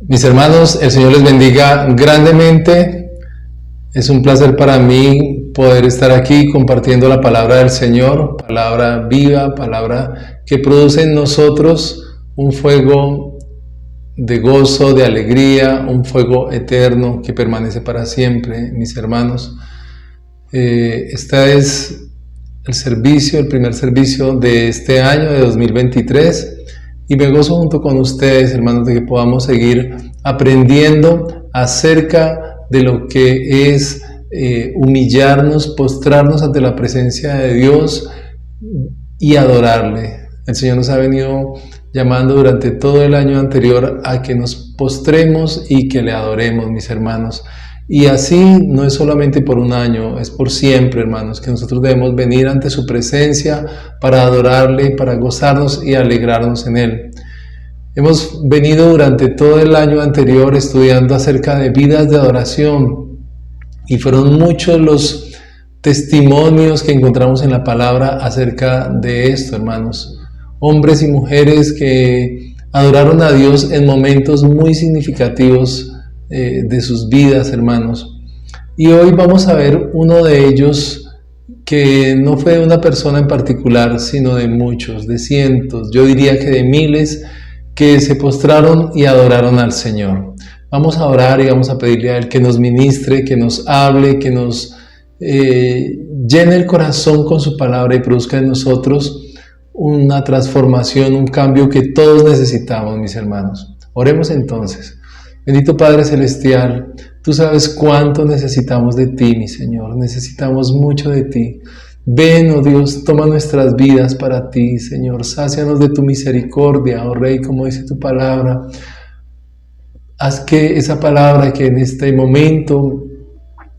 Mis hermanos, el Señor les bendiga grandemente. Es un placer para mí poder estar aquí compartiendo la palabra del Señor, palabra viva, palabra que produce en nosotros un fuego de gozo, de alegría, un fuego eterno que permanece para siempre, mis hermanos. Este es el primer servicio de este año, de 2023. Y me gozo junto con ustedes, hermanos, de que podamos seguir aprendiendo acerca de lo que es humillarnos, postrarnos ante la presencia de Dios y adorarle. El Señor nos ha venido llamando durante todo el año anterior a que nos postremos y que le adoremos, mis hermanos. Y así no es solamente por un año, es por siempre, hermanos, que nosotros debemos venir ante su presencia para adorarle, para gozarnos y alegrarnos en él. Hemos venido durante todo el año anterior estudiando acerca de vidas de adoración y fueron muchos los testimonios que encontramos en la palabra acerca de esto, hermanos. Hombres y mujeres que adoraron a Dios en momentos muy significativos de sus vidas, hermanos. Y hoy vamos a ver uno de ellos que no fue de una persona en particular, sino de muchos, de cientos, yo diría que de miles, que se postraron y adoraron al Señor. Vamos a orar y vamos a pedirle a Él que nos ministre, que nos hable, que nos llene el corazón con su palabra y produzca en nosotros una transformación, un cambio que todos necesitamos, mis hermanos. Oremos entonces. Bendito Padre Celestial, tú sabes cuánto necesitamos de ti, mi Señor, necesitamos mucho de ti. Ven, oh Dios, toma nuestras vidas para ti, Señor, sácianos de tu misericordia, oh Rey, como dice tu palabra. Haz que esa palabra que en este momento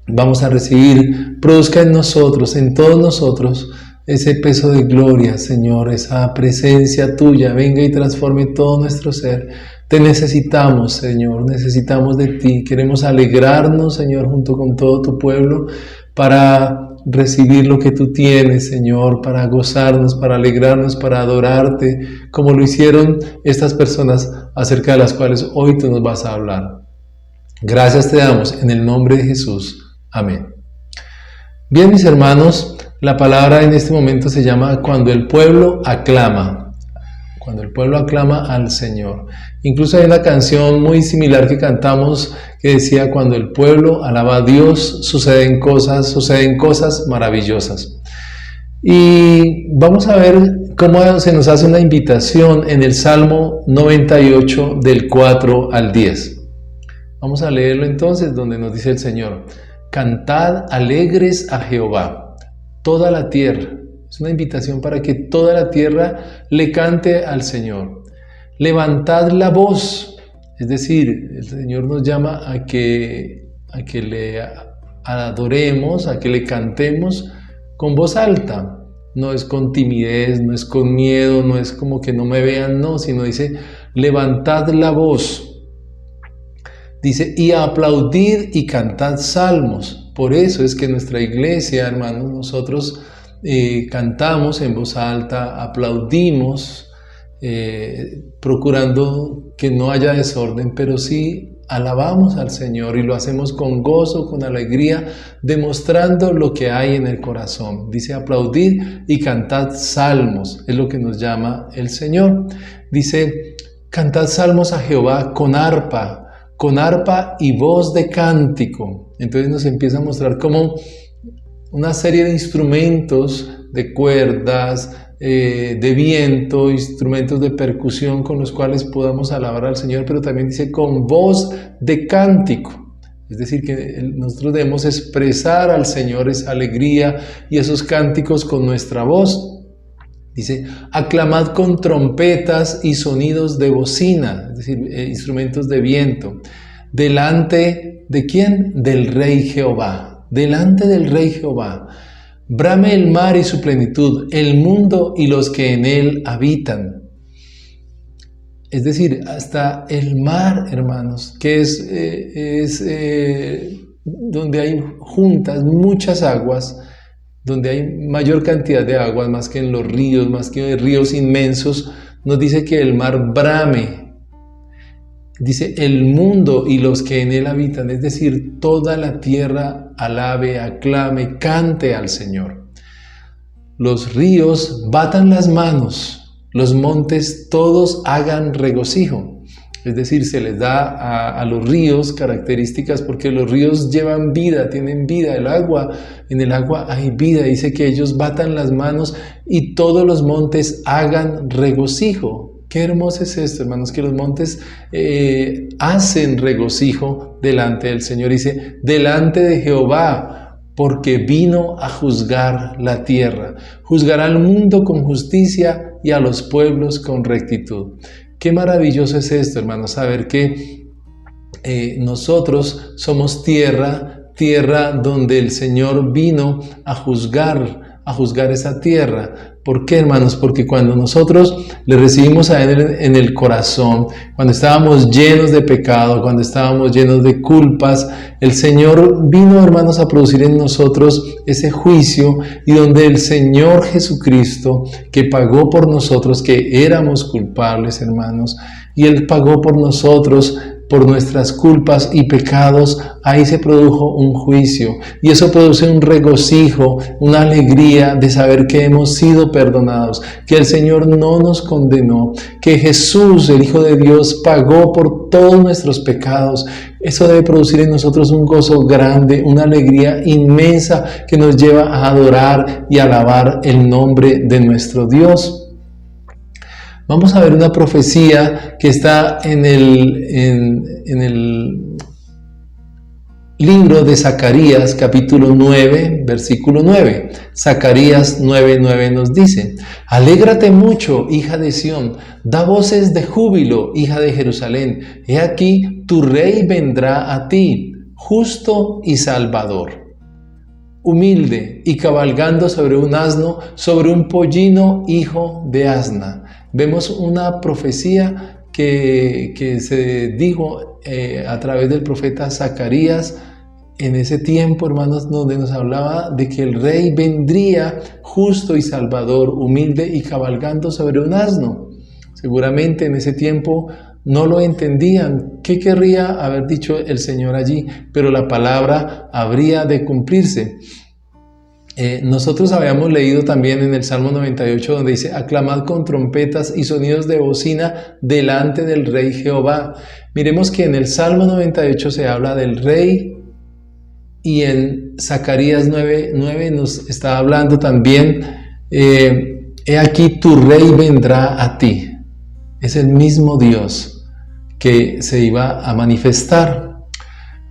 vamos a recibir produzca en nosotros, en todos nosotros, ese peso de gloria, Señor, esa presencia tuya, venga y transforme todo nuestro ser. Te necesitamos, Señor, necesitamos de ti. Queremos alegrarnos, Señor, junto con todo tu pueblo para recibir lo que tú tienes, Señor, para gozarnos, para alegrarnos, para adorarte, como lo hicieron estas personas acerca de las cuales hoy tú nos vas a hablar. Gracias te damos en el nombre de Jesús. Amén. Bien, mis hermanos, la palabra en este momento se llama cuando el pueblo aclama. Cuando el pueblo aclama al Señor. Incluso hay una canción muy similar que cantamos que decía: cuando el pueblo alaba a Dios, suceden cosas maravillosas. Y vamos a ver cómo se nos hace una invitación en el Salmo 98 del 4 al 10. Vamos a leerlo entonces, donde nos dice el Señor: cantad alegres a Jehová, toda la tierra. Es una invitación para que toda la tierra le cante al Señor. Levantad la voz, es decir, el Señor nos llama a que le adoremos, a que le cantemos con voz alta. No es con timidez, no es con miedo, no es como que no me vean, no, sino dice, levantad la voz. Dice, y aplaudid y cantad salmos. Por eso es que nuestra iglesia, hermanos, nosotros cantamos en voz alta, aplaudimos, procurando que no haya desorden, pero sí alabamos al Señor y lo hacemos con gozo, con alegría, demostrando lo que hay en el corazón. Dice aplaudid y cantad salmos, es lo que nos llama el Señor. Dice cantad salmos a Jehová con arpa y voz de cántico. Entonces nos empieza a mostrar cómo una serie de instrumentos, de cuerdas, de viento, instrumentos de percusión con los cuales podamos alabar al Señor, pero también dice con voz de cántico. Es decir, que nosotros debemos expresar al Señor esa alegría y esos cánticos con nuestra voz. Dice, aclamad con trompetas y sonidos de bocina, es decir, instrumentos de viento. ¿Delante de quién? Del Rey Jehová. Delante del Rey Jehová, brame el mar y su plenitud, el mundo y los que en él habitan. Es decir, hasta el mar, hermanos, que es donde hay juntas muchas aguas, donde hay mayor cantidad de aguas, más que en los ríos, más que en ríos inmensos, nos dice que el mar brame. Dice, el mundo y los que en él habitan, es decir, toda la tierra alabe, aclame, cante al Señor. Los ríos batan las manos, los montes todos hagan regocijo. Es decir, se les da a los ríos características porque los ríos llevan vida, tienen vida. En el agua hay vida. Dice que ellos batan las manos y todos los montes hagan regocijo. Qué hermoso es esto, hermanos, que los montes hacen regocijo delante del Señor. Dice, delante de Jehová, porque vino a juzgar la tierra. Juzgará al mundo con justicia y a los pueblos con rectitud. Qué maravilloso es esto, hermanos, saber que nosotros somos tierra donde el Señor vino a juzgar esa tierra. ¿Por qué, hermanos? Porque cuando nosotros le recibimos a Él en el corazón, cuando estábamos llenos de pecado, cuando estábamos llenos de culpas, el Señor vino, hermanos, a producir en nosotros ese juicio, y donde el Señor Jesucristo, que pagó por nosotros, que éramos culpables, hermanos, y Él pagó por nosotros, por nuestras culpas y pecados, ahí se produjo un juicio, y eso produce un regocijo, una alegría de saber que hemos sido perdonados, que el Señor no nos condenó, que Jesús, el Hijo de Dios, pagó por todos nuestros pecados. Eso debe producir en nosotros un gozo grande, una alegría inmensa que nos lleva a adorar y alabar el nombre de nuestro Dios. Vamos a ver una profecía que está en el libro de Zacarías, capítulo 9, versículo 9. Zacarías 9:9 nos dice: alégrate mucho, hija de Sión, da voces de júbilo, hija de Jerusalén. He aquí, tu rey vendrá a ti, justo y salvador, humilde y cabalgando sobre un asno, sobre un pollino, hijo de asna. Vemos una profecía que se dijo a través del profeta Zacarías en ese tiempo, hermanos, donde nos hablaba de que el rey vendría justo y salvador, humilde y cabalgando sobre un asno. Seguramente en ese tiempo no lo entendían. ¿Qué querría haber dicho el Señor allí? Pero la palabra habría de cumplirse. Nosotros habíamos leído también en el Salmo 98 donde dice: aclamad con trompetas y sonidos de bocina delante del Rey Jehová. Miremos que en el Salmo 98 se habla del Rey, y en Zacarías 9:9 nos está hablando también: he aquí tu Rey vendrá a ti. Es el mismo Dios que se iba a manifestar.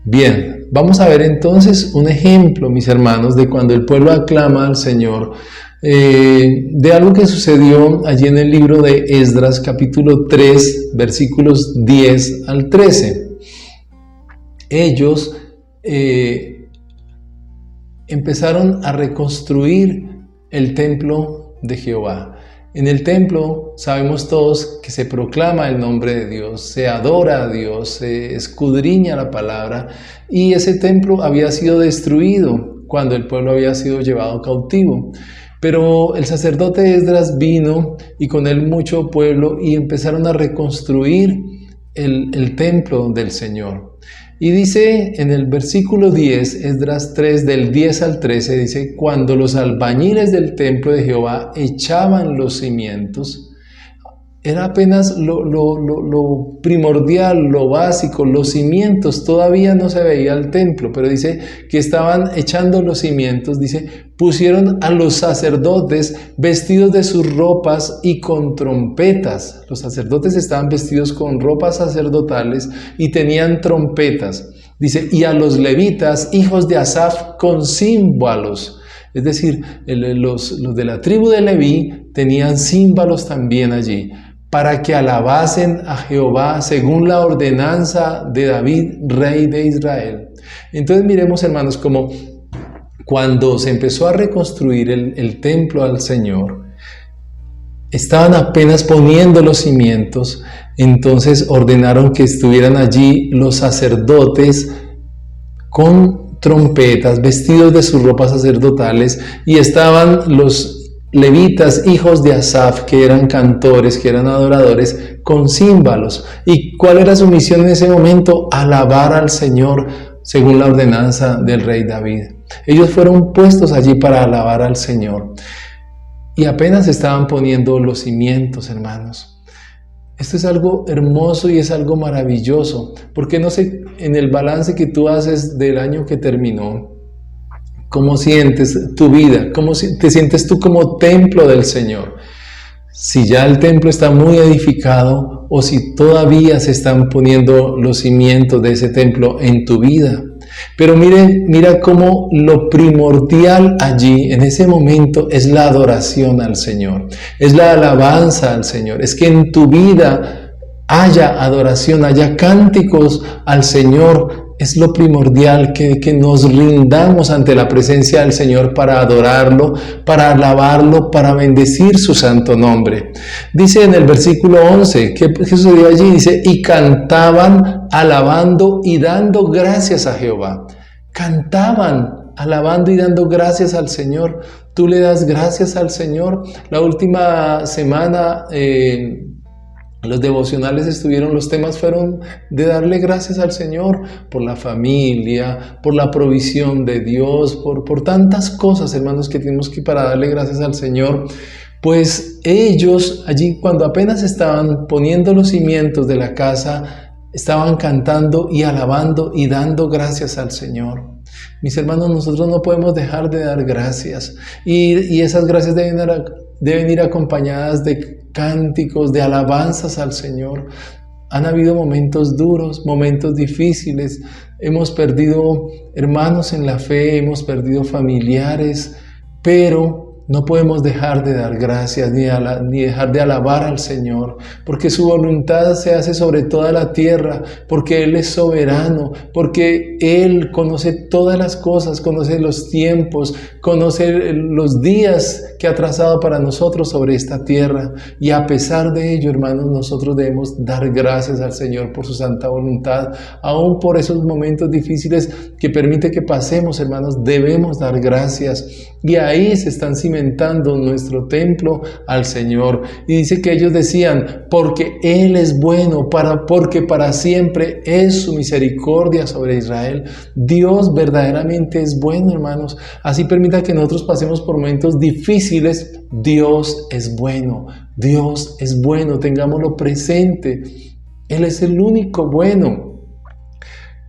Bien, vamos a ver entonces un ejemplo, mis hermanos, de cuando el pueblo aclama al Señor, de algo que sucedió allí en el libro de Esdras, capítulo 3, versículos 10 al 13. Ellos empezaron a reconstruir el templo de Jehová. En el templo sabemos todos que se proclama el nombre de Dios, se adora a Dios, se escudriña la palabra, y ese templo había sido destruido cuando el pueblo había sido llevado cautivo. Pero el sacerdote Esdras vino y con él mucho pueblo y empezaron a reconstruir el templo del Señor. Y dice en el versículo 10, Esdras 3, del 10 al 13, dice: cuando los albañiles del templo de Jehová echaban los cimientos, era apenas lo primordial, lo básico, los cimientos, todavía no se veía el templo, pero dice que estaban echando los cimientos, dice: pusieron a los sacerdotes vestidos de sus ropas y con trompetas. Los sacerdotes estaban vestidos con ropas sacerdotales y tenían trompetas. Dice: y a los levitas, hijos de Asaf, con címbalos. Es decir, los de la tribu de Leví tenían címbalos también allí, para que alabasen a Jehová según la ordenanza de David, rey de Israel. Entonces miremos, hermanos, como cuando se empezó a reconstruir el templo al Señor, estaban apenas poniendo los cimientos. Entonces ordenaron que estuvieran allí los sacerdotes con trompetas, vestidos de sus ropas sacerdotales, y estaban los levitas, hijos de Asaf, que eran cantores, que eran adoradores, con címbalos. ¿Y cuál era su misión en ese momento? Alabar al Señor según la ordenanza del rey David. Ellos fueron puestos allí para alabar al Señor. Y apenas estaban poniendo los cimientos, hermanos. Esto es algo hermoso y es algo maravilloso, porque no sé, en el balance que tú haces del año que terminó, ¿cómo sientes tu vida? ¿Cómo te sientes tú como templo del Señor? Si ya el templo está muy edificado o si todavía se están poniendo los cimientos de ese templo en tu vida. Pero mira cómo lo primordial allí, en ese momento, es la adoración al Señor, es la alabanza al Señor, es que en tu vida haya adoración, haya cánticos al Señor. Es lo primordial, que nos rindamos ante la presencia del Señor para adorarlo, para alabarlo, para bendecir su santo nombre. Dice en el versículo 11, ¿qué sucedió allí? Dice, y cantaban alabando y dando gracias a Jehová. Cantaban alabando y dando gracias al Señor. ¿Tú le das gracias al Señor? La última semana los devocionales los temas fueron de darle gracias al Señor por la familia, por la provisión de Dios, por tantas cosas, hermanos, que tenemos que para darle gracias al Señor. Pues ellos allí, cuando apenas estaban poniendo los cimientos de la casa, estaban cantando y alabando y dando gracias al Señor. Mis hermanos, nosotros no podemos dejar de dar gracias, y esas gracias deben ir acompañadas de cánticos, de alabanzas al Señor. Han habido momentos duros, momentos difíciles, hemos perdido hermanos en la fe, hemos perdido familiares, pero no podemos dejar de dar gracias ni dejar de alabar al Señor, porque su voluntad se hace sobre toda la tierra, porque Él es soberano, porque Él conoce todas las cosas, conoce los tiempos, conoce los días que ha trazado para nosotros sobre esta tierra. Y a pesar de ello, hermanos, nosotros debemos dar gracias al Señor por su santa voluntad, aún por esos momentos difíciles que permite que pasemos, hermanos, debemos dar gracias. Y ahí se están cimentando nuestro templo al Señor. Y dice que ellos decían, porque Él es bueno, porque para siempre es su misericordia sobre Israel. Dios verdaderamente es bueno, hermanos. Así permita que nosotros pasemos por momentos difíciles. Dios es bueno, Dios es bueno, tengámoslo presente. Él es el único bueno.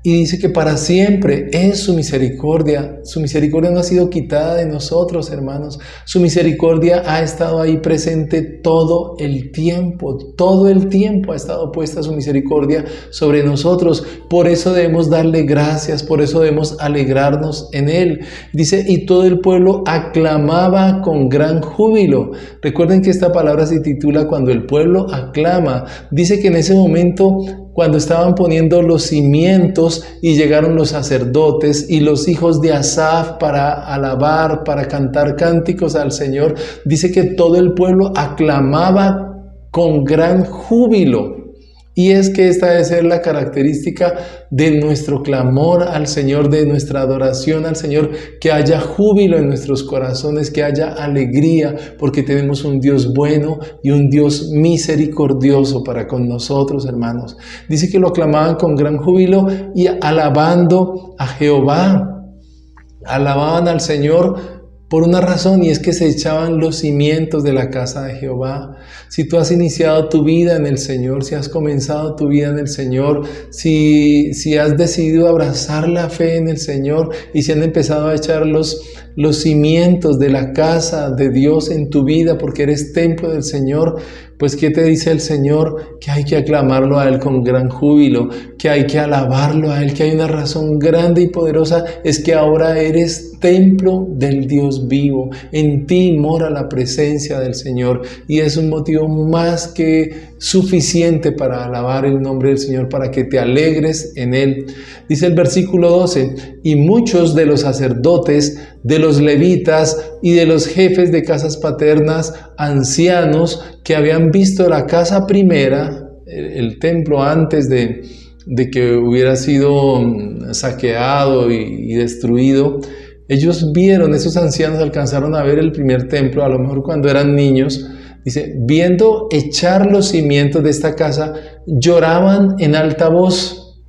Y dice que para siempre es su misericordia. Su misericordia no ha sido quitada de nosotros, hermanos. Su misericordia ha estado ahí presente todo el tiempo. Todo el tiempo ha estado puesta su misericordia sobre nosotros. Por eso debemos darle gracias, por eso debemos alegrarnos en Él. Dice, y todo el pueblo aclamaba con gran júbilo. Recuerden que esta palabra se titula cuando el pueblo aclama. Dice que en ese momento, cuando estaban poniendo los cimientos y llegaron los sacerdotes y los hijos de Asaf para alabar, para cantar cánticos al Señor, dice que todo el pueblo aclamaba con gran júbilo. Y es que esta debe ser la característica de nuestro clamor al Señor, de nuestra adoración al Señor, que haya júbilo en nuestros corazones, que haya alegría, porque tenemos un Dios bueno y un Dios misericordioso para con nosotros, hermanos. Dice que lo aclamaban con gran júbilo y alabando a Jehová, alababan al Señor por una razón, y es que se echaban los cimientos de la casa de Jehová. Si tú has iniciado tu vida en el Señor, si has comenzado tu vida en el Señor, si has decidido abrazar la fe en el Señor y si han empezado a echar los cimientos de la casa de Dios en tu vida porque eres templo del Señor, pues ¿qué te dice el Señor? Que hay que aclamarlo a Él con gran júbilo, que hay que alabarlo a Él, que hay una razón grande y poderosa, es que ahora eres templo del Dios vivo. En ti mora la presencia del Señor y es un motivo más que suficiente para alabar el nombre del Señor, para que te alegres en Él. Dice el versículo 12, y muchos de los sacerdotes, de los levitas y de los jefes de casas paternas, ancianos, que habían visto la casa primera, el templo antes de que hubiera sido saqueado y destruido, Ellos vieron, esos ancianos alcanzaron a ver el primer templo, a lo mejor cuando eran niños. Dice, viendo echar los cimientos de esta casa, lloraban en alta voz,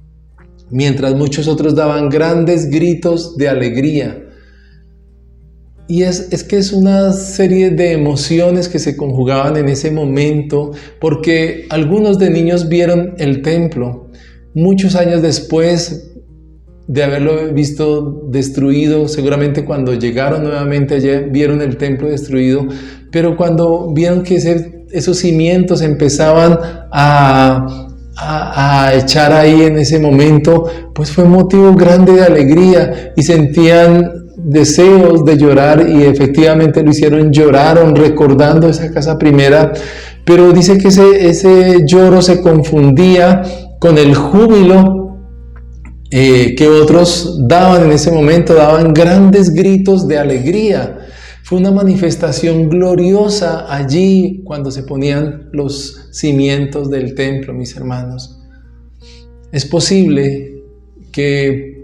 mientras muchos otros daban grandes gritos de alegría. Y es que es una serie de emociones que se conjugaban en ese momento, porque algunos de niños vieron el templo. Muchos años después de haberlo visto destruido, seguramente cuando llegaron nuevamente allá vieron el templo destruido, pero cuando vieron que esos cimientos empezaban a echar ahí en ese momento, pues fue motivo grande de alegría y sentían deseos de llorar, y efectivamente lo hicieron, lloraron recordando esa casa primera, pero dice que ese lloro se confundía con el júbilo que otros daban en ese momento, daban grandes gritos de alegría. Fue una manifestación gloriosa allí cuando se ponían los cimientos del templo, mis hermanos. Es posible que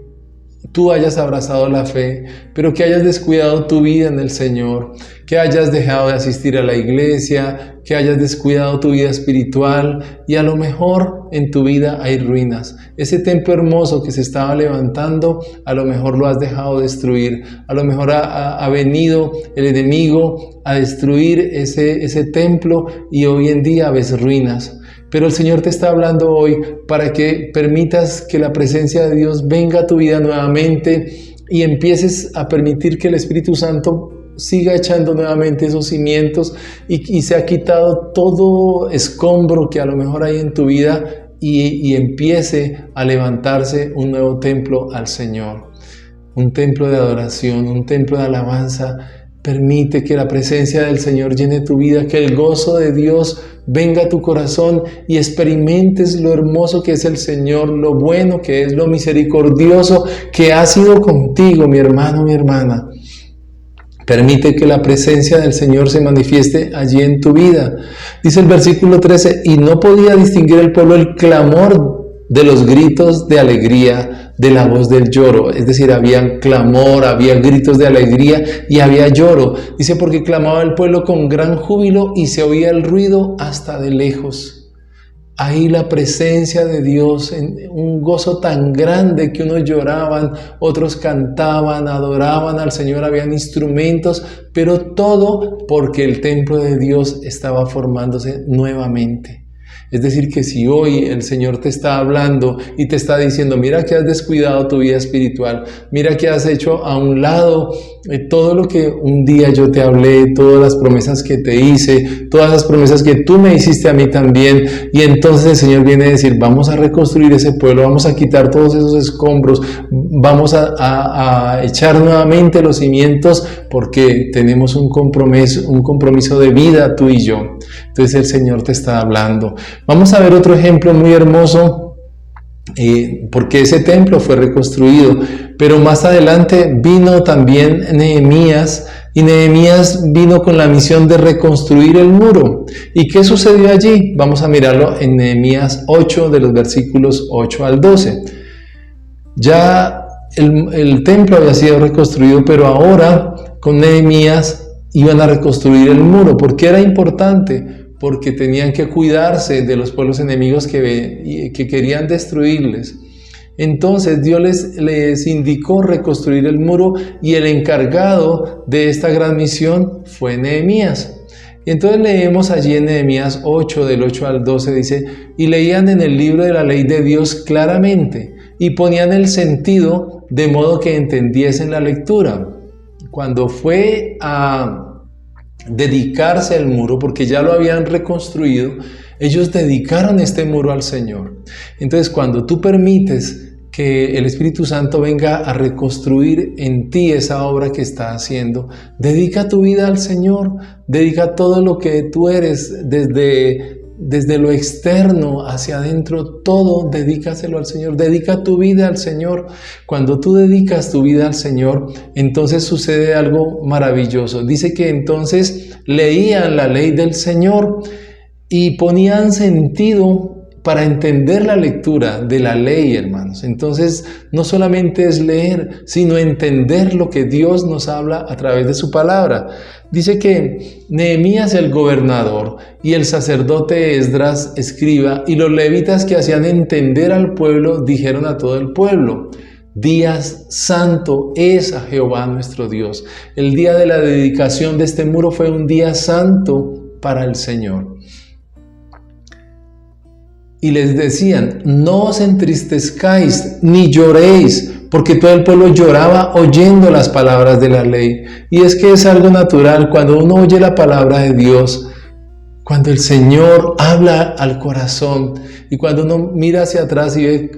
tú hayas abrazado la fe, pero que hayas descuidado tu vida en el Señor, que hayas dejado de asistir a la iglesia, que hayas descuidado tu vida espiritual, y a lo mejor en tu vida hay ruinas. Ese templo hermoso que se estaba levantando, a lo mejor lo has dejado destruir, a lo mejor ha venido el enemigo a destruir ese templo, y hoy en día ves ruinas. Pero el Señor te está hablando hoy para que permitas que la presencia de Dios venga a tu vida nuevamente y empieces a permitir que el Espíritu Santo siga echando nuevamente esos cimientos y se ha quitado todo escombro que a lo mejor hay en tu vida y empiece a levantarse un nuevo templo al Señor. Un templo de adoración, un templo de alabanza. Permite que la presencia del Señor llene tu vida, que el gozo de Dios venga a tu corazón y experimentes lo hermoso que es el Señor, lo bueno que es, lo misericordioso que ha sido contigo, mi hermano, mi hermana. Permite que la presencia del Señor se manifieste allí en tu vida. Dice el versículo 13, y no podía distinguir el pueblo el clamor de los gritos de alegría, de la voz del lloro. Es decir, había clamor, había gritos de alegría y había lloro. Dice, porque clamaba el pueblo con gran júbilo y se oía el ruido hasta de lejos. Ahí la presencia de Dios, en un gozo tan grande que unos lloraban, otros cantaban, adoraban al Señor, habían instrumentos, pero todo porque el templo de Dios estaba formándose nuevamente. Es decir, que si hoy el Señor te está hablando y te está diciendo, mira que has descuidado tu vida espiritual, mira que has hecho a un lado todo lo que un día yo te hablé, todas las promesas que te hice, todas las promesas que tú me hiciste a mí también, y entonces el Señor viene a decir, vamos a reconstruir ese pueblo, vamos a quitar todos esos escombros, vamos a echar nuevamente los cimientos, porque tenemos un compromiso de vida tú y yo. Entonces el Señor te está hablando. Vamos a ver otro ejemplo muy hermoso, porque ese templo fue reconstruido, pero más adelante vino también Nehemías, y Nehemías vino con la misión de reconstruir el muro. ¿Y qué sucedió allí? Vamos a mirarlo en Nehemías 8, de los versículos 8 al 12. Ya el templo había sido reconstruido, pero ahora con Nehemías iban a reconstruir el muro. ¿Por qué era importante? Porque tenían que cuidarse de los pueblos enemigos que querían destruirles. Entonces Dios les indicó reconstruir el muro, y el encargado de esta gran misión fue Nehemías. Y entonces leemos allí en Nehemías 8, del 8 al 12, dice, y leían en el libro de la ley de Dios claramente, y ponían el sentido de modo que entendiesen la lectura. Cuando fue a dedicarse al muro, porque ya lo habían reconstruido, ellos dedicaron este muro al Señor. Entonces, cuando tú permites que el Espíritu Santo venga a reconstruir en ti esa obra que está haciendo, dedica tu vida al Señor, dedica todo lo que tú eres, desde lo externo hacia adentro, todo dedícaselo al Señor, dedica tu vida al Señor. Cuando tú dedicas tu vida al Señor, entonces sucede algo maravilloso. Dice que entonces leían la ley del Señor y ponían sentido para entender la lectura de la ley, hermanos. Entonces, no solamente es leer, sino entender lo que Dios nos habla a través de su palabra. Dice que Nehemías el gobernador y el sacerdote Esdras escriba y los levitas que hacían entender al pueblo dijeron a todo el pueblo: Día santo es a Jehová nuestro Dios. El día de la dedicación de este muro fue un día santo para el Señor. Y les decían: no os entristezcáis ni lloréis, porque todo el pueblo lloraba oyendo las palabras de la ley. Y es que es algo natural cuando uno oye la palabra de Dios, cuando el Señor habla al corazón y cuando uno mira hacia atrás y ve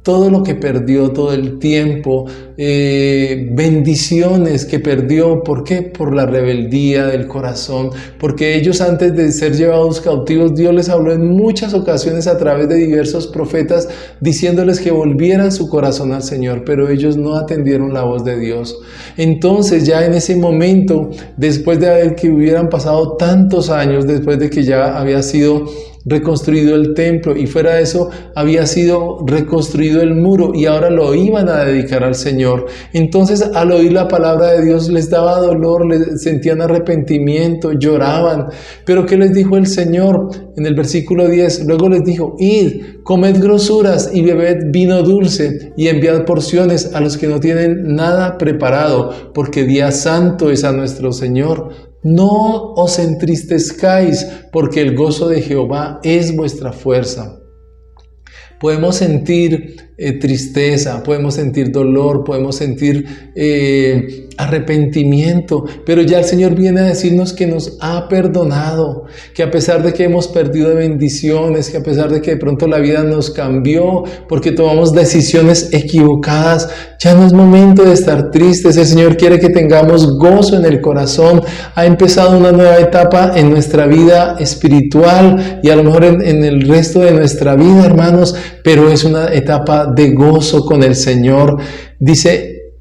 todo lo que perdió, todo el tiempo, bendiciones que perdió. ¿Por qué? Por la rebeldía del corazón. Porque ellos, antes de ser llevados cautivos, Dios les habló en muchas ocasiones a través de diversos profetas, diciéndoles que volvieran su corazón al Señor, pero ellos no atendieron la voz de Dios. Entonces, ya en ese momento, después de que hubieran pasado tantos años, después de que ya había sido reconstruido el templo y fuera de eso había sido reconstruido el muro y ahora lo iban a dedicar al Señor. Entonces, al oír la palabra de Dios les daba dolor, les sentían arrepentimiento, lloraban. Pero ¿qué les dijo el Señor? En el versículo 10, luego les dijo: id, comed grosuras y bebed vino dulce y enviad porciones a los que no tienen nada preparado, porque día santo es a nuestro Señor. No os entristezcáis, porque el gozo de Jehová es vuestra fuerza. Podemos sentir tristeza, podemos sentir dolor, podemos sentir arrepentimiento, pero ya el Señor viene a decirnos que nos ha perdonado, que a pesar de que hemos perdido bendiciones, que a pesar de que de pronto la vida nos cambió porque tomamos decisiones equivocadas, ya no es momento de estar tristes. El Señor quiere que tengamos gozo en el corazón. Ha empezado una nueva etapa en nuestra vida espiritual y a lo mejor en el resto de nuestra vida, hermanos, pero es una etapa de gozo con el Señor. Dice: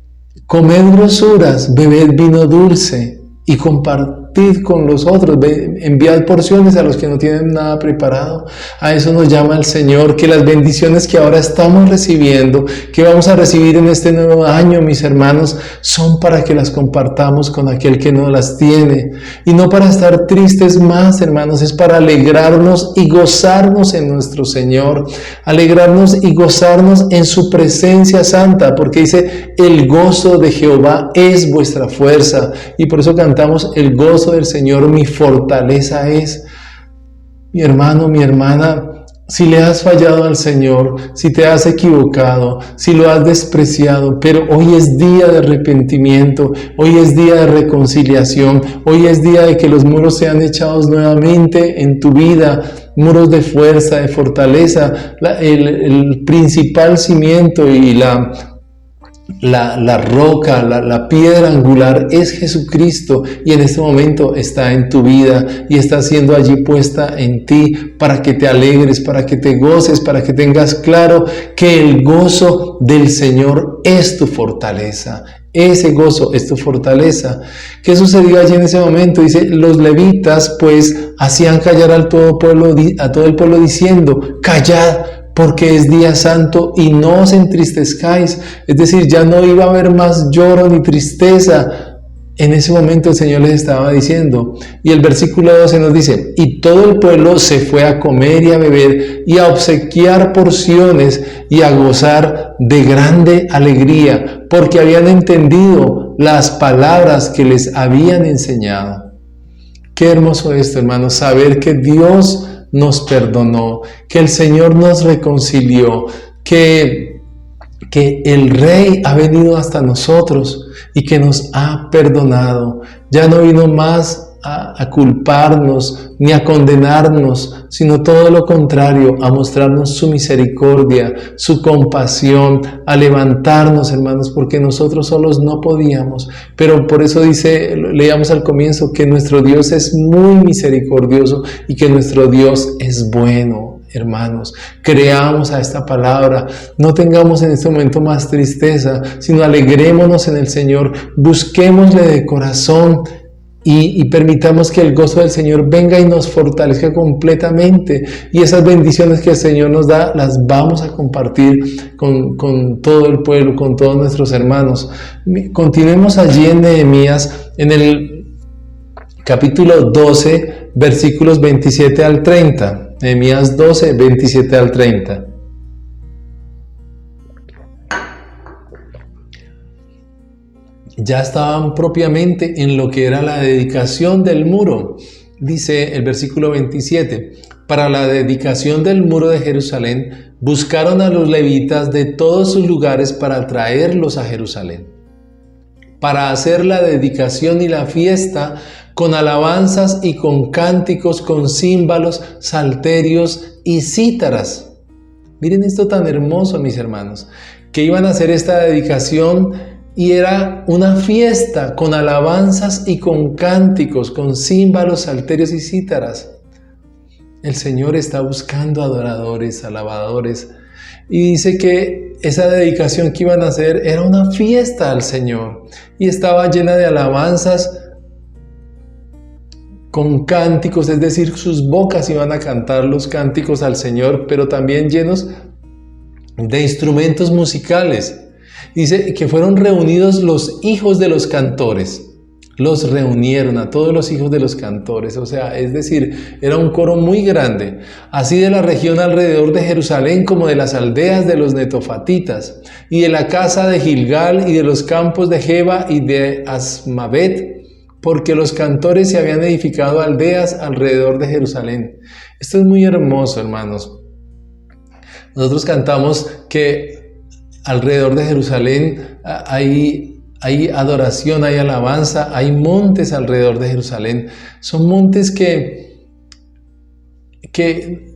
comed grosuras, bebed vino dulce y compartid con los otros, enviad porciones a los que no tienen nada preparado. A eso nos llama el Señor, que las bendiciones que ahora estamos recibiendo, que vamos a recibir en este nuevo año, mis hermanos, son para que las compartamos con aquel que no las tiene. Y no para estar tristes más, hermanos, es para alegrarnos y gozarnos en nuestro Señor, alegrarnos y gozarnos en su presencia santa, porque dice: el gozo de Jehová es vuestra fuerza. Y por eso cantamos: el gozo del Señor mi fortaleza es. Mi hermano, mi hermana, si le has fallado al Señor, si te has equivocado, si lo has despreciado, pero hoy es día de arrepentimiento, hoy es día de reconciliación, hoy es día de que los muros sean echados nuevamente en tu vida, muros de fuerza, de fortaleza. El principal cimiento y la roca, la piedra angular es Jesucristo, y en este momento está en tu vida y está siendo allí puesta en ti para que te alegres, para que te goces, para que tengas claro que el gozo del Señor es tu fortaleza. Ese gozo es tu fortaleza. ¿Qué sucedió allí en ese momento? Dice: los levitas pues hacían callar a todo el pueblo diciendo: callad, porque es día santo y no os entristezcáis. Es decir, ya no iba a haber más lloro ni tristeza. En ese momento el Señor les estaba diciendo. Y el versículo 12 nos dice: y todo el pueblo se fue a comer y a beber y a obsequiar porciones y a gozar de grande alegría, porque habían entendido las palabras que les habían enseñado. Qué hermoso esto, hermanos, saber que Dios nos perdonó, que el Señor nos reconcilió, que el Rey ha venido hasta nosotros y que nos ha perdonado. Ya no vino más a culparnos ni a condenarnos, sino todo lo contrario, a mostrarnos su misericordia, su compasión, a levantarnos, hermanos, porque nosotros solos no podíamos. Pero por eso leíamos al comienzo, que nuestro Dios es muy misericordioso y que nuestro Dios es bueno. Hermanos, creamos a esta palabra, no tengamos en este momento más tristeza, sino alegrémonos en el Señor, busquémosle de corazón. y permitamos que el gozo del Señor venga y nos fortalezca completamente, y esas bendiciones que el Señor nos da las vamos a compartir con todo el pueblo, con todos nuestros hermanos. Continuemos allí en Nehemías, en el capítulo 12, versículos 27 al 30. Nehemías 12, 27 al 30. Ya estaban propiamente en lo que era la dedicación del muro. Dice el versículo 27, para la dedicación del muro de Jerusalén, buscaron a los levitas de todos sus lugares para traerlos a Jerusalén, para hacer la dedicación y la fiesta con alabanzas y con cánticos, con címbalos, salterios y cítaras. Miren esto tan hermoso, mis hermanos, que iban a hacer esta dedicación. Y era una fiesta con alabanzas y con cánticos, con címbalos, salterios y cítaras. El Señor está buscando adoradores, alabadores. Y dice que esa dedicación que iban a hacer era una fiesta al Señor. Y estaba llena de alabanzas con cánticos, es decir, sus bocas iban a cantar los cánticos al Señor, pero también llenos de instrumentos musicales. Dice que fueron reunidos los hijos de los cantores, los reunieron a todos los hijos de los cantores, o sea, es decir, era un coro muy grande, así de la región alrededor de Jerusalén como de las aldeas de los netofatitas, y de la casa de Gilgal y de los campos de Geba y de Asmavet, porque los cantores se habían edificado aldeas alrededor de Jerusalén. Esto es muy hermoso, hermanos. Nosotros cantamos que alrededor de Jerusalén hay adoración, hay alabanza, hay montes alrededor de Jerusalén. Son montes que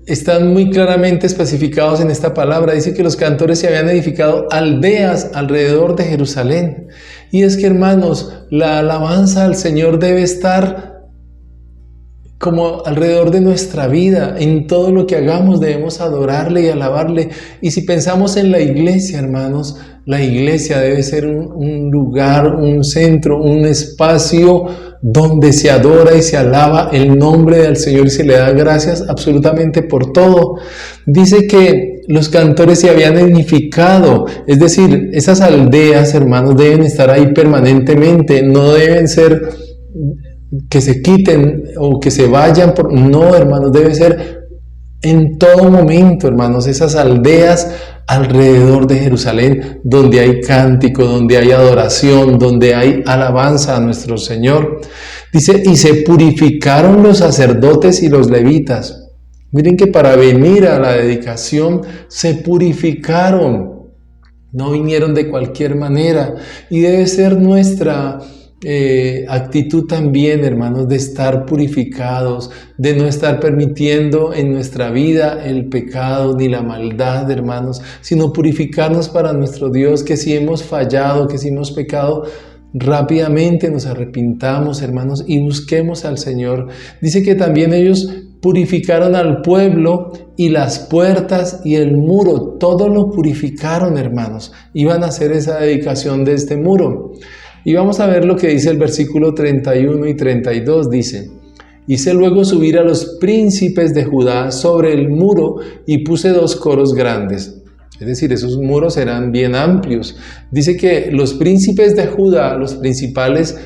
están muy claramente especificados en esta palabra. Dice que los cantores se habían edificado aldeas alrededor de Jerusalén. Y es que, hermanos, la alabanza al Señor debe estar como alrededor de nuestra vida. En todo lo que hagamos debemos adorarle y alabarle. Y si pensamos en la iglesia, hermanos, la iglesia debe ser un lugar, un centro, un espacio donde se adora y se alaba el nombre del Señor y se le da gracias absolutamente por todo. Dice que los cantores se habían edificado, es decir, esas aldeas, hermanos, deben estar ahí permanentemente, no deben ser que se quiten o que se vayan, no, hermanos, debe ser en todo momento, hermanos, esas aldeas alrededor de Jerusalén, donde hay cántico, donde hay adoración, donde hay alabanza a nuestro Señor. Dice, y se purificaron los sacerdotes y los levitas. Miren que para venir a la dedicación se purificaron, no vinieron de cualquier manera, y debe ser nuestra actitud también, hermanos, de estar purificados, de no estar permitiendo en nuestra vida el pecado ni la maldad, hermanos, sino purificarnos para nuestro Dios, que si hemos fallado, que si hemos pecado, rápidamente nos arrepintamos, hermanos, y busquemos al Señor. Dice que también ellos purificaron al pueblo y las puertas y el muro, todo lo purificaron, hermanos. Iban a hacer esa dedicación de este muro. Y vamos a ver lo que dice el versículo 31 y 32, dice: hice luego subir a los príncipes de Judá sobre el muro y puse 2 coros grandes. Es decir, esos muros eran bien amplios. Dice que los príncipes de Judá, los principales,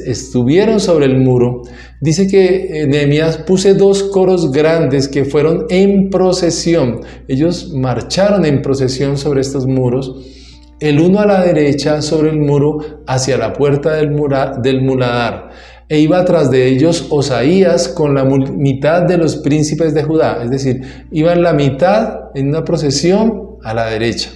estuvieron sobre el muro. Dice que Nehemías puse 2 coros grandes que fueron en procesión. Ellos marcharon en procesión sobre estos muros. El uno a la derecha sobre el muro hacia la puerta del muladar, e iba tras de ellos Osaías con la mitad de los príncipes de Judá, es decir, iban la mitad en una procesión a la derecha.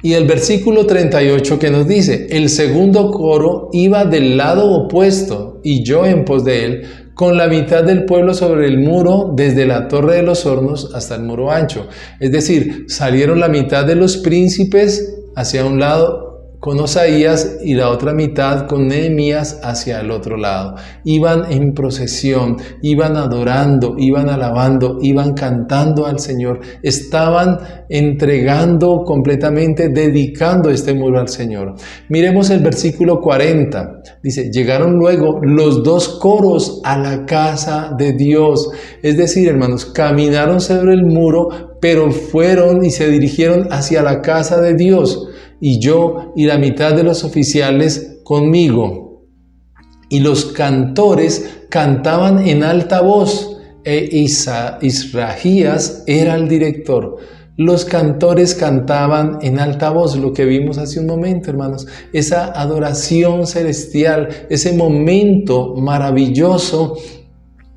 Y el versículo 38 que nos dice: el segundo coro iba del lado opuesto, y yo en pos de él, con la mitad del pueblo sobre el muro, desde la torre de los hornos hasta el muro ancho. Es decir, salieron la mitad de los príncipes hacia un lado con Osaías y la otra mitad con Nehemías hacia el otro lado. Iban en procesión, iban adorando, iban alabando, iban cantando al Señor, estaban entregando completamente, dedicando este muro al Señor. Miremos el versículo 40, dice, llegaron luego los dos coros a la casa de Dios, es decir, hermanos, caminaron sobre el muro, pero fueron y se dirigieron hacia la casa de Dios, y yo y la mitad de los oficiales conmigo. Y los cantores cantaban en alta voz, Israhías era el director. Los cantores cantaban en alta voz, lo que vimos hace un momento, hermanos, esa adoración celestial, ese momento maravilloso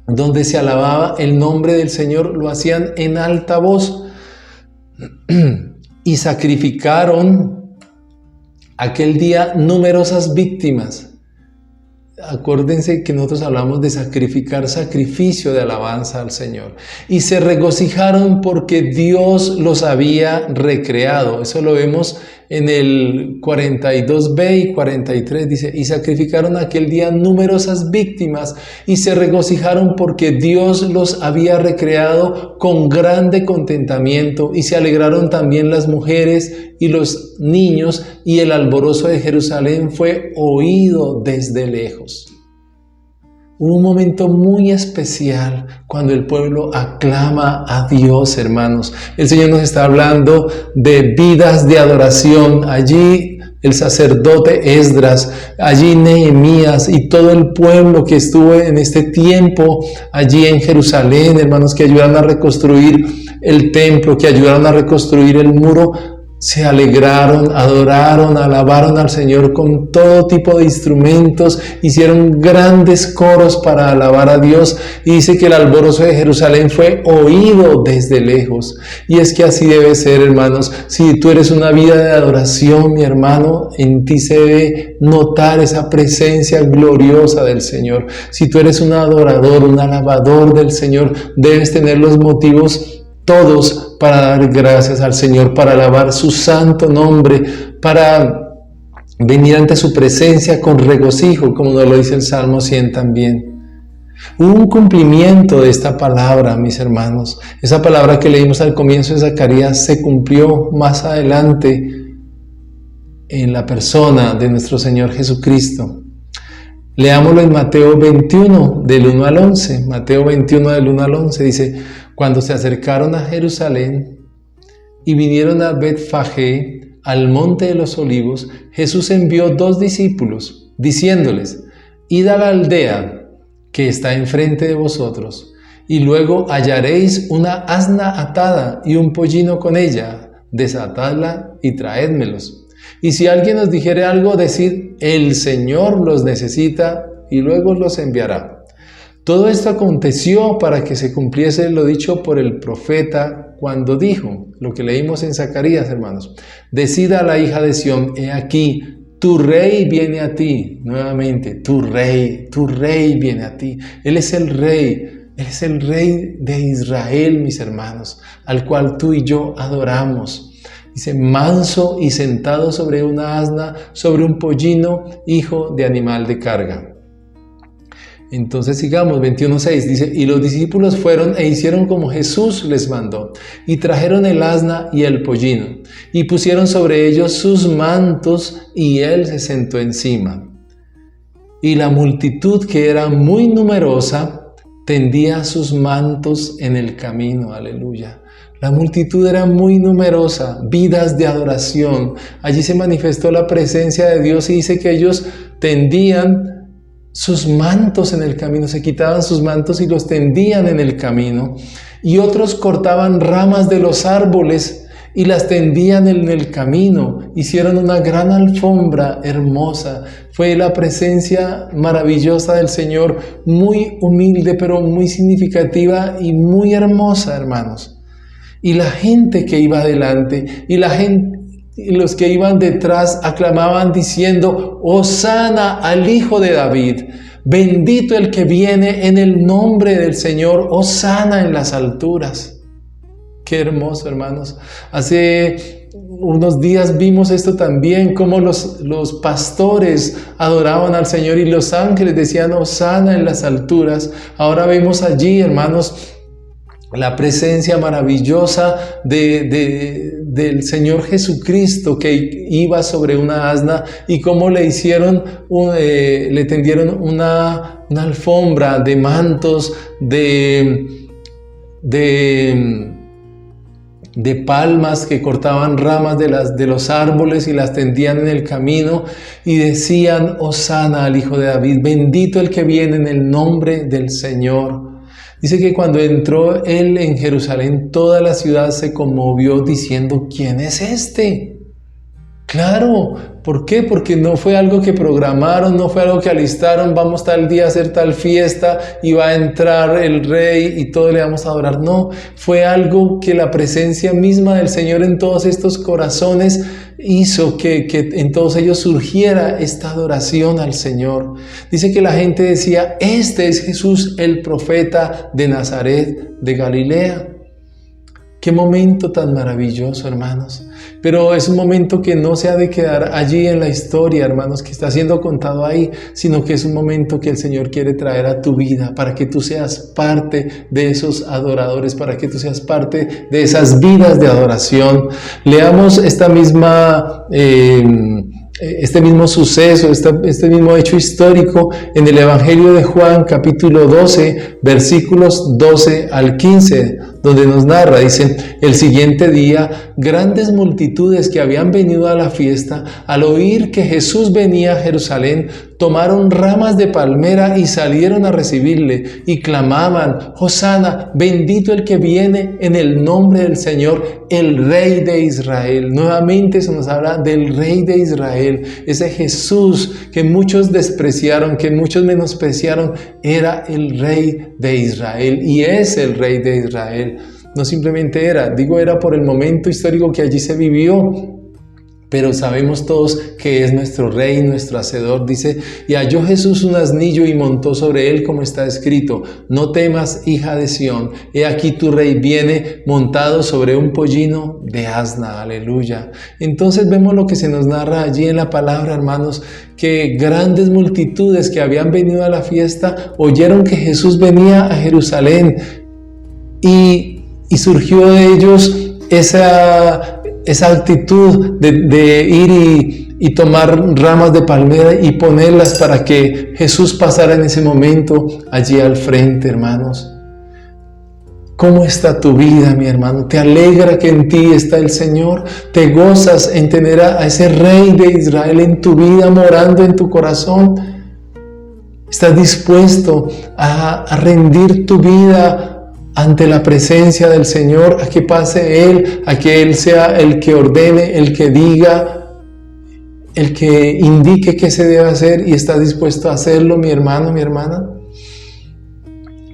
donde se alababa el nombre del Señor, lo hacían en alta voz y sacrificaron aquel día numerosas víctimas. Acuérdense que nosotros hablamos de sacrificar, sacrificio de alabanza al Señor. Y se regocijaron porque Dios los había recreado. Eso lo vemos en el 42b y 43. Dice, y sacrificaron aquel día numerosas víctimas y se regocijaron porque Dios los había recreado con grande contentamiento. Y se alegraron también las mujeres y los niños, y el alborozo de Jerusalén fue oído desde lejos. Un momento muy especial cuando el pueblo aclama a Dios, hermanos. El Señor nos está hablando de vidas de adoración. Allí el sacerdote Esdras, allí Nehemías y todo el pueblo que estuvo en este tiempo allí en Jerusalén, hermanos, que ayudaron a reconstruir el templo, que ayudaron a reconstruir el muro, se alegraron, adoraron, alabaron al Señor con todo tipo de instrumentos, hicieron grandes coros para alabar a Dios, y dice que el alborozo de Jerusalén fue oído desde lejos. Y es que así debe ser, hermanos. Si tú eres una vida de adoración, mi hermano, en ti se debe notar esa presencia gloriosa del Señor. Si tú eres un adorador, un alabador del Señor, debes tener los motivos todos para dar gracias al Señor, para alabar su santo nombre, para venir ante su presencia con regocijo, como nos lo dice el Salmo 100 también. Hubo un cumplimiento de esta palabra, mis hermanos. Esa palabra que leímos al comienzo de Zacarías se cumplió más adelante en la persona de nuestro Señor Jesucristo. Leámoslo en Mateo 21, del 1 al 11. Mateo 21, del 1 al 11, dice: cuando se acercaron a Jerusalén y vinieron a Betfagé, al monte de los olivos, Jesús envió 2 discípulos, diciéndoles: id a la aldea que está enfrente de vosotros, y luego hallaréis una asna atada y un pollino con ella, desatadla y traédmelos. Y si alguien os dijere algo, decid: el Señor los necesita, y luego los enviará. Todo esto aconteció para que se cumpliese lo dicho por el profeta cuando dijo, lo que leímos en Zacarías, hermanos: decida a la hija de Sión, he aquí, tu rey viene a ti. Nuevamente, tu rey viene a ti. Él es el rey de Israel, mis hermanos, al cual tú y yo adoramos. Dice: manso y sentado sobre una asna, sobre un pollino, hijo de animal de carga. Entonces sigamos, 21:6, dice: y los discípulos fueron e hicieron como Jesús les mandó, y trajeron el asna y el pollino, y pusieron sobre ellos sus mantos, y él se sentó encima. Y la multitud, que era muy numerosa, tendía sus mantos en el camino. Aleluya. La multitud era muy numerosa, vidas de adoración. Allí se manifestó la presencia de Dios, y dice que ellos tendían sus mantos en el camino, se quitaban sus mantos y los tendían en el camino, y otros cortaban ramas de los árboles y las tendían en el camino. Hicieron una gran alfombra hermosa. Fue la presencia maravillosa del Señor, muy humilde pero muy significativa y muy hermosa, hermanos. Y la gente que iba adelante y los que iban detrás aclamaban diciendo: Hosana al Hijo de David, bendito el que viene en el nombre del Señor, Hosana en las alturas. Qué hermoso, hermanos. Hace unos días vimos esto también, cómo los pastores adoraban al Señor y los ángeles decían Hosana en las alturas. Ahora vemos allí, hermanos, la presencia maravillosa del Señor Jesucristo que iba sobre una asna y cómo le hicieron, le tendieron una alfombra de mantos, de palmas que cortaban ramas de los árboles y las tendían en el camino y decían Hosana al Hijo de David, bendito el que viene en el nombre del Señor. Dice que cuando entró él en Jerusalén, toda la ciudad se conmovió diciendo, ¿quién es este? Claro, ¿por qué? Porque no fue algo que programaron, no fue algo que alistaron, vamos tal día a hacer tal fiesta y va a entrar el rey y todos le vamos a adorar. No, fue algo que la presencia misma del Señor en todos estos corazones hizo que en todos ellos surgiera esta adoración al Señor. Dice que la gente decía, este es Jesús el profeta de Nazaret de Galilea. Qué momento tan maravilloso, hermanos. Pero es un momento que no se ha de quedar allí en la historia, hermanos, que está siendo contado ahí, sino que es un momento que el Señor quiere traer a tu vida para que tú seas parte de esos adoradores, para que tú seas parte de esas vidas de adoración. Leamos este mismo suceso, este mismo hecho histórico en el Evangelio de Juan, capítulo 12, versículos 12 al 15, donde nos narra, dice, el siguiente día, grandes multitudes que habían venido a la fiesta, al oír que Jesús venía a Jerusalén, tomaron ramas de palmera y salieron a recibirle y clamaban, Hosana, bendito el que viene en el nombre del Señor, el Rey de Israel. Nuevamente se nos habla del Rey de Israel, ese Jesús que muchos despreciaron, que muchos menospreciaron, era el Rey de Israel y es el Rey de Israel. No simplemente era por el momento histórico que allí se vivió, pero sabemos todos que es nuestro Rey, nuestro Hacedor. Dice, y halló Jesús un asnillo y montó sobre él, como está escrito, no temas, hija de Sión, he aquí tu Rey viene montado sobre un pollino de asna. Aleluya. Entonces vemos lo que se nos narra allí en la palabra, hermanos, que grandes multitudes que habían venido a la fiesta oyeron que Jesús venía a Jerusalén y surgió de ellos esa actitud de ir y tomar ramas de palmera y ponerlas para que Jesús pasara en ese momento allí al frente, hermanos. ¿Cómo está tu vida, mi hermano? ¿Te alegra que en ti está el Señor? ¿Te gozas en tener a ese Rey de Israel en tu vida, morando en tu corazón? ¿Estás dispuesto a rendir tu vida ante la presencia del Señor, a que pase Él, a que Él sea el que ordene, el que diga, el que indique qué se debe hacer, y está dispuesto a hacerlo, mi hermano, mi hermana?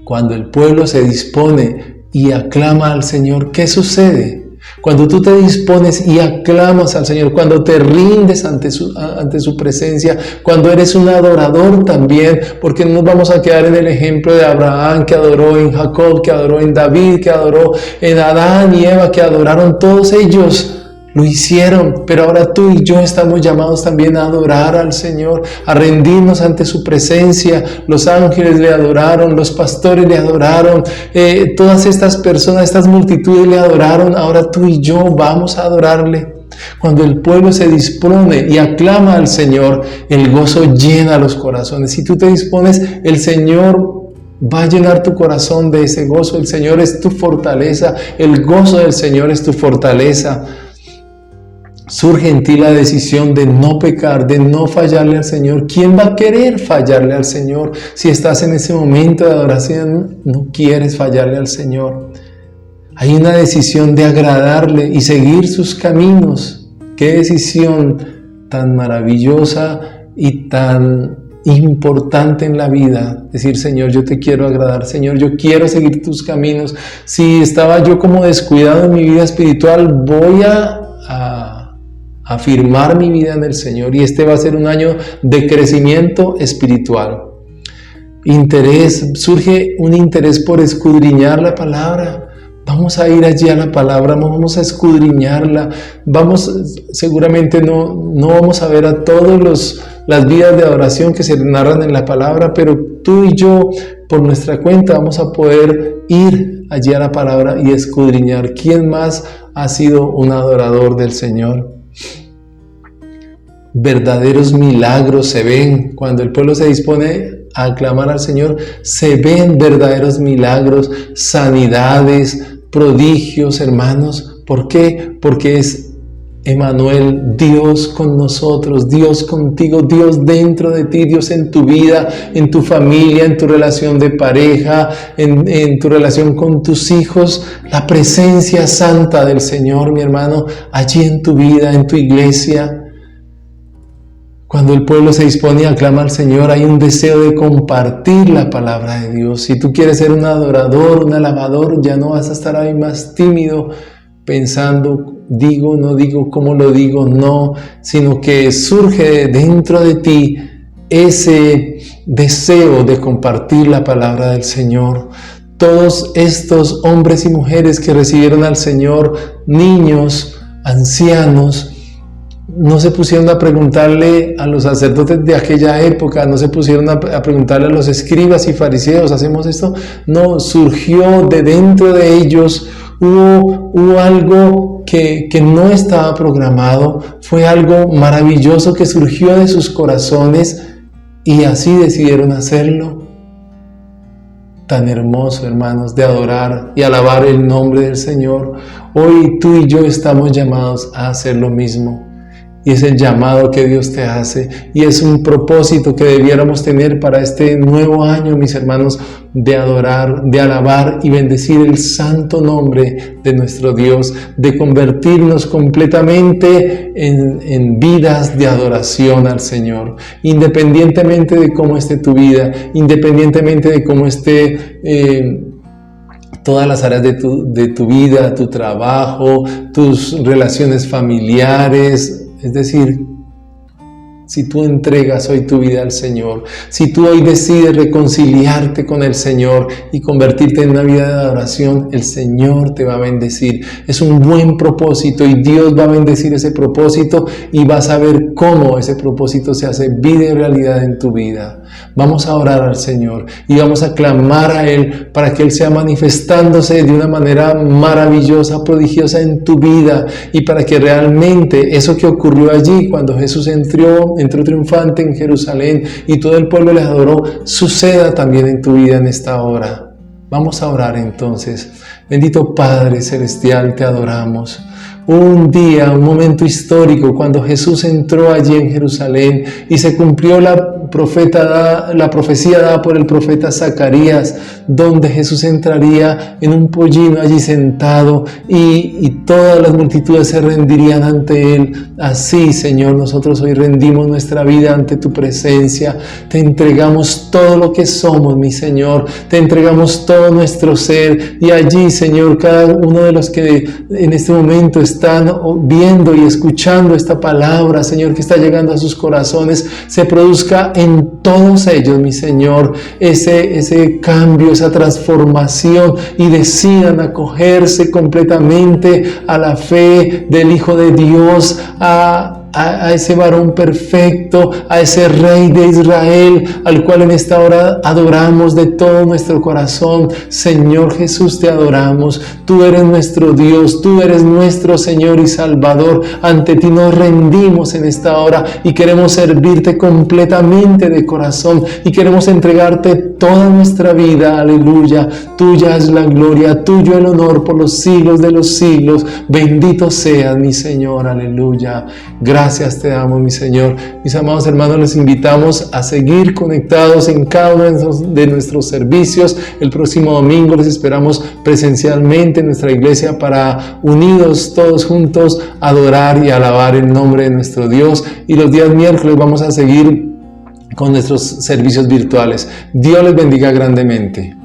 Cuando el pueblo se dispone y aclama al Señor, ¿qué sucede? Cuando tú te dispones y aclamas al Señor, cuando te rindes ante su presencia, cuando eres un adorador también, porque no nos vamos a quedar en el ejemplo de Abraham que adoró en Jacob, que adoró en David, que adoró en Adán y Eva, que adoraron, todos ellos lo hicieron, pero ahora tú y yo estamos llamados también a adorar al Señor, a rendirnos ante su presencia. Los ángeles le adoraron, los pastores le adoraron, todas estas personas, estas multitudes le adoraron. Ahora tú y yo vamos a adorarle. Cuando el pueblo se dispone y aclama al Señor, el gozo llena los corazones. Si tú te dispones, el Señor va a llenar tu corazón de ese gozo. El Señor es tu fortaleza, el gozo del Señor es tu fortaleza. Surge en ti la decisión de no pecar, de no fallarle al Señor. ¿Quién va a querer fallarle al Señor? Si estás en ese momento de adoración, no quieres fallarle al Señor. Hay una decisión de agradarle y seguir sus caminos. Qué decisión tan maravillosa y tan importante en la vida. Decir, Señor, yo te quiero agradar. Señor, yo quiero seguir tus caminos. Si estaba yo como descuidado en mi vida espiritual, voy a afirmar mi vida en el Señor, y este va a ser un año de crecimiento espiritual. Surge un interés por escudriñar la palabra, Vamos a ir allí a la palabra, vamos a escudriñarla, seguramente no vamos a ver a todos las vidas de adoración que se narran en la palabra, pero tú y yo, por nuestra cuenta, vamos a poder ir allí a la palabra y escudriñar quién más ha sido un adorador del Señor. Verdaderos milagros se ven cuando el pueblo se dispone a aclamar al Señor. Se ven verdaderos milagros, sanidades, prodigios, hermanos. ¿Por qué? Porque es Emmanuel, Dios con nosotros, Dios contigo, Dios dentro de ti, Dios en tu vida, en tu familia, en tu relación de pareja, en tu relación con tus hijos. La presencia santa del Señor, mi hermano, allí en tu vida, en tu iglesia. Cuando el pueblo se dispone a aclamar al Señor, hay un deseo de compartir la palabra de Dios. Si tú quieres ser un adorador, un alabador, ya no vas a estar ahí más tímido, pensando, digo, no digo, cómo lo digo, no, sino que surge dentro de ti ese deseo de compartir la palabra del Señor. Todos estos hombres y mujeres que recibieron al Señor, niños, ancianos, no se pusieron a preguntarle a los sacerdotes de aquella época, no se pusieron a preguntarle a los escribas y fariseos, ¿hacemos esto? No, surgió de dentro de ellos, hubo algo que no estaba programado, fue algo maravilloso que surgió de sus corazones y así decidieron hacerlo. Tan hermoso, hermanos, de adorar y alabar el nombre del Señor. Hoy tú y yo estamos llamados a hacer lo mismo. Y es el llamado que Dios te hace y es un propósito que debiéramos tener para este nuevo año, mis hermanos, de adorar, de alabar y bendecir el santo nombre de nuestro Dios, de convertirnos completamente en vidas de adoración al Señor, independientemente de cómo esté tu vida, independientemente de cómo esté todas las áreas de tu vida, tu trabajo, tus relaciones familiares. Es decir, si tú entregas hoy tu vida al Señor, si tú hoy decides reconciliarte con el Señor y convertirte en una vida de adoración, el Señor te va a bendecir. Es un buen propósito y Dios va a bendecir ese propósito y vas a ver cómo ese propósito se hace vida y realidad en tu vida. Vamos a orar al Señor y vamos a clamar a Él para que Él sea manifestándose de una manera maravillosa, prodigiosa en tu vida y para que realmente eso que ocurrió allí cuando Jesús entró triunfante en Jerusalén y todo el pueblo le adoró, suceda también en tu vida en esta hora. Vamos a orar entonces. Bendito Padre Celestial, te adoramos. Un día, un momento histórico, cuando Jesús entró allí en Jerusalén y se cumplió la profecía dada por el profeta Zacarías, donde Jesús entraría en un pollino allí sentado y todas las multitudes se rendirían ante Él. Así, Señor, nosotros hoy rendimos nuestra vida ante tu presencia. Te entregamos todo lo que somos, mi Señor. Te entregamos todo nuestro ser y allí, Señor, cada uno de los que en este momento están viendo y escuchando esta palabra, Señor, que está llegando a sus corazones, se produzca en todos ellos, mi Señor, ese cambio, esa transformación y decidan acogerse completamente a la fe del Hijo de Dios, a ese varón perfecto, a ese Rey de Israel, al cual en esta hora adoramos de todo nuestro corazón. Señor Jesús, te adoramos. Tú eres nuestro Dios, tú eres nuestro Señor y Salvador. Ante ti nos rendimos en esta hora y queremos servirte completamente de corazón y queremos entregarte toda nuestra vida. Aleluya. Tuya es la gloria, tuyo el honor por los siglos de los siglos. Bendito seas, mi Señor. Aleluya. Gracias te damos, mi Señor. Mis amados hermanos, les invitamos a seguir conectados en cada uno de nuestros servicios. El próximo domingo les esperamos presencialmente en nuestra iglesia para unidos todos juntos adorar y alabar el nombre de nuestro Dios. Y los días miércoles vamos a seguir con nuestros servicios virtuales. Dios les bendiga grandemente.